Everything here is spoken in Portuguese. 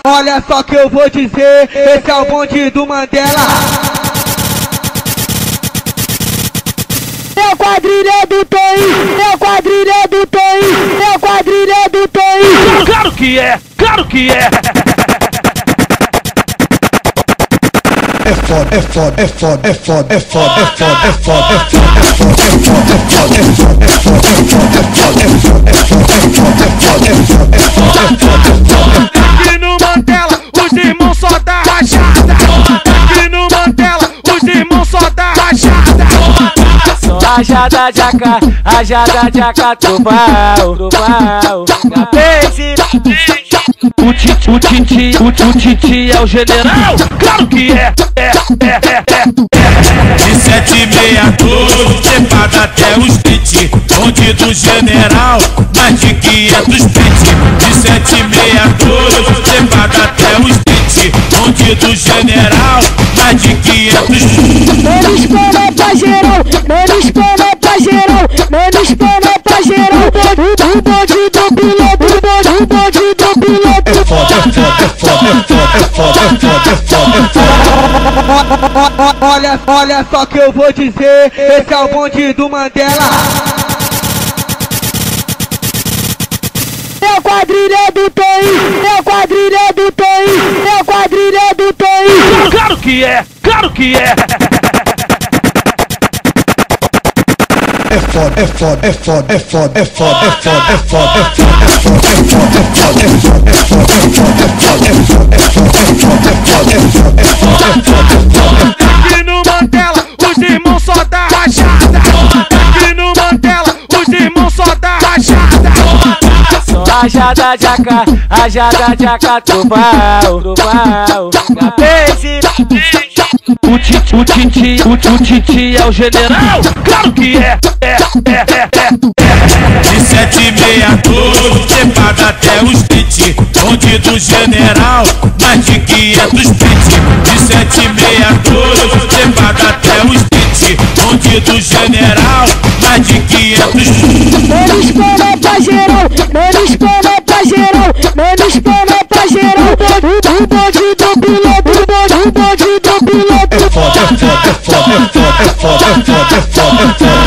Olha só que eu vou dizer, esse é o bonde do Mandela. É quadrilha do Toim, é quadrilha do Toim, é quadrilha do Toim. Claro que é, claro que é. É foda, é foda, é foda, é foda, é foda, é foda, é foda, é foda. Aqui no Mandela, os irmãos só dá rachada. Aqui no Mandela, os irmãos só dá rachada. Rajada de AK, rajada de AK, trovão, trovão. O Titi é o general. Claro que é. De 762, trepada até os 20, bonde do general, mais de 500 pente. De 762, trepada até os 20, bonde do general, mais de 500. Menos pena pra geral, menos pena pra geral, menos pena pra geral. O bonde do piloto, o bonde do piloto. É foda, é foda, é foda, é foda, é foda, é foda, é foda. Olha só que eu vou dizer, esse é o bonde do Mandela. É quadrilha do Toim, é quadrilha do Toim, é quadrilha do Toim. Claro que é, claro que é. É foda, é foda, é foda, é foda, é foda, é foda, é foda, é foda, é foda. Aqui no Mandela, os irmãos só dá rachada. Aqui no Mandela, os irmãos só dá rachada. Rajada de AK, rajada de AK, trovão, trovão. O Titi é o general. Claro que é. De 762, trepada até os 20, bonde do general, mais de 500 pente. De 762, trepada até os 20, bonde do general, mais de 500. Menos pena pra geral, menos pena pra geral, menos pena pra geral. O bonde do piloto, o bonde do piloto. É foda, é foda, é foda, é foda, é foda, é foda, é foda.